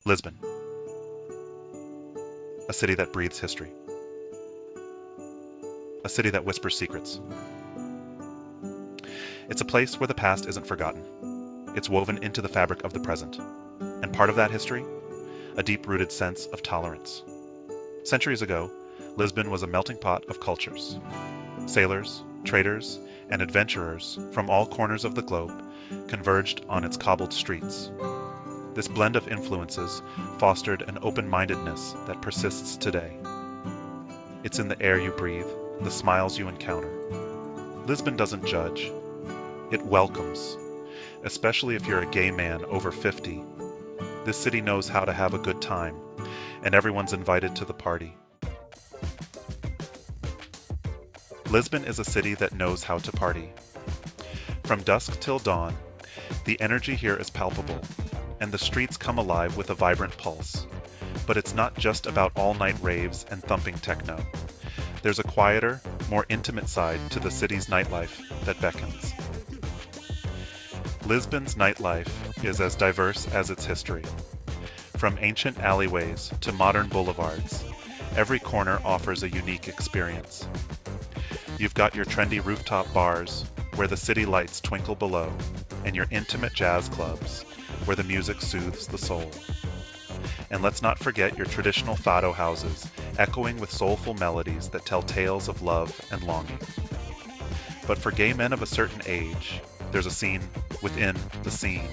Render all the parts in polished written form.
Lisbon, a city that breathes history, a city that whispers secrets. It's a place where the past isn't forgotten. It's woven into the fabric of the present. And part of that history, a deep-rooted sense of tolerance. Centuries ago, Lisbon was a melting pot of cultures. Sailors, traders, and adventurers from all corners of the globe converged on its cobbled streets. This blend of influences fostered an open-mindedness that persists today. It's in the air you breathe, the smiles you encounter. Lisbon doesn't judge. It welcomes, especially if you're a gay man over 50. This city knows how to have a good time, and everyone's invited to the party. Lisbon is a city that knows how to party. From dusk till dawn, the energy here is palpable, and the streets come alive with a vibrant pulse. But it's not just about all-night raves and thumping techno. There's a quieter, more intimate side to the city's nightlife that beckons. Lisbon's nightlife is as diverse as its history. From ancient alleyways to modern boulevards, every corner offers a unique experience. You've got your trendy rooftop bars, where the city lights twinkle below, and your intimate jazz clubs, where the music soothes the soul. And let's not forget your traditional fado houses, echoing with soulful melodies that tell tales of love and longing. But for gay men of a certain age, there's a scene within the scene.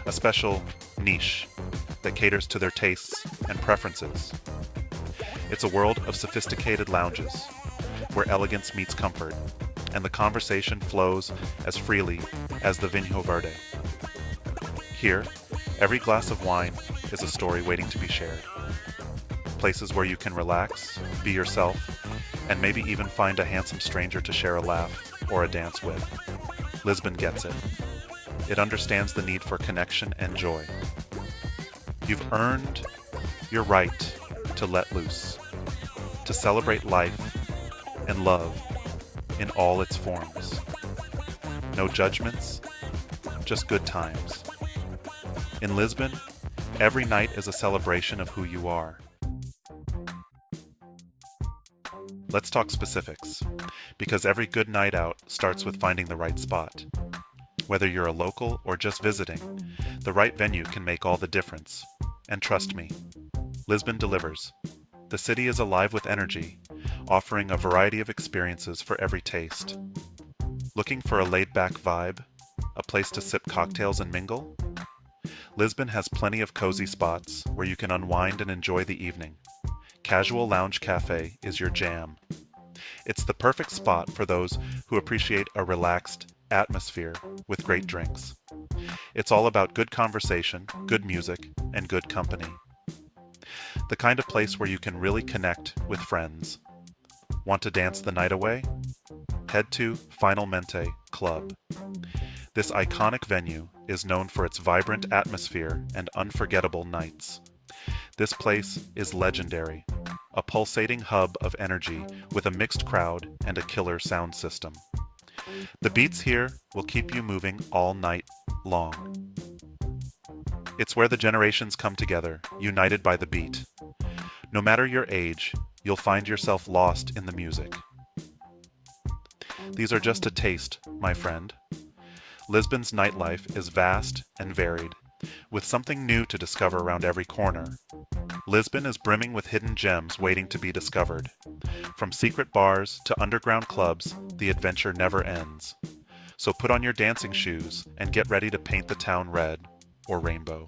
A special niche that caters to their tastes and preferences. It's a world of sophisticated lounges, where elegance meets comfort, and the conversation flows as freely as the Vinho Verde. Here, every glass of wine is a story waiting to be shared. Places where you can relax, be yourself, and maybe even find a handsome stranger to share a laugh or a dance with. Lisbon gets it. It understands the need for connection and joy. You've earned your right to let loose, to celebrate life and love in all its forms. No judgments, just good times. In Lisbon, every night is a celebration of who you are. Let's talk specifics, because every good night out starts with finding the right spot. Whether you're a local or just visiting, the right venue can make all the difference. And trust me, Lisbon delivers. The city is alive with energy, offering a variety of experiences for every taste. Looking for a laid-back vibe? A place to sip cocktails and mingle? Lisbon has plenty of cozy spots where you can unwind and enjoy the evening. Casual Lounge Cafe is your jam. It's the perfect spot for those who appreciate a relaxed atmosphere with great drinks. It's all about good conversation, good music, and good company. The kind of place where you can really connect with friends. Want to dance the night away? Head to Finalmente Club. This iconic venue is known for its vibrant atmosphere and unforgettable nights. This place is legendary, a pulsating hub of energy with a mixed crowd and a killer sound system. The beats here will keep you moving all night long. It's where the generations come together, united by the beat. No matter your age, you'll find yourself lost in the music. These are just a taste, my friend. Lisbon's nightlife is vast and varied, with something new to discover around every corner. Lisbon is brimming with hidden gems waiting to be discovered. From secret bars to underground clubs, the adventure never ends. So put on your dancing shoes and get ready to paint the town red or rainbow.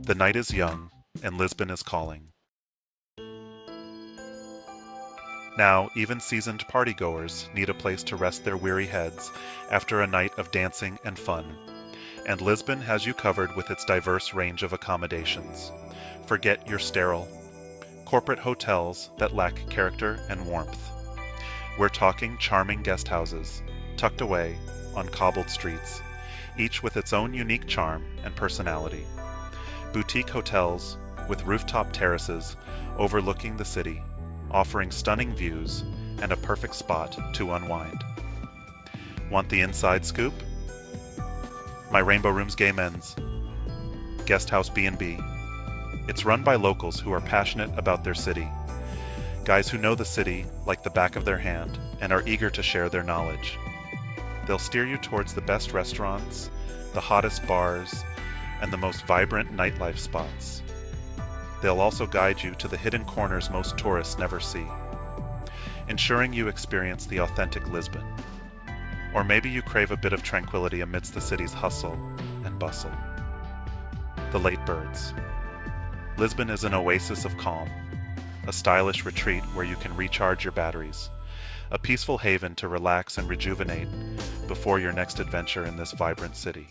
The night is young, and Lisbon is calling. Now, even seasoned partygoers need a place to rest their weary heads after a night of dancing and fun. And Lisbon has you covered with its diverse range of accommodations. Forget your sterile corporate hotels that lack character and warmth. We're talking charming guest houses, tucked away on cobbled streets, each with its own unique charm and personality. Boutique hotels with rooftop terraces overlooking the city, offering stunning views and a perfect spot to unwind. Want the inside scoop? My Rainbow Room's Gay Men's Guesthouse B&B. It's run by locals who are passionate about their city, guys who know the city like the back of their hand and are eager to share their knowledge. They'll steer you towards the best restaurants, the hottest bars, and the most vibrant nightlife spots. They'll also guide you to the hidden corners most tourists never see, ensuring you experience the authentic Lisbon. Or maybe you crave a bit of tranquility amidst the city's hustle and bustle. The Late Birds. Lisbon is an oasis of calm, a stylish retreat where you can recharge your batteries, a peaceful haven to relax and rejuvenate before your next adventure in this vibrant city.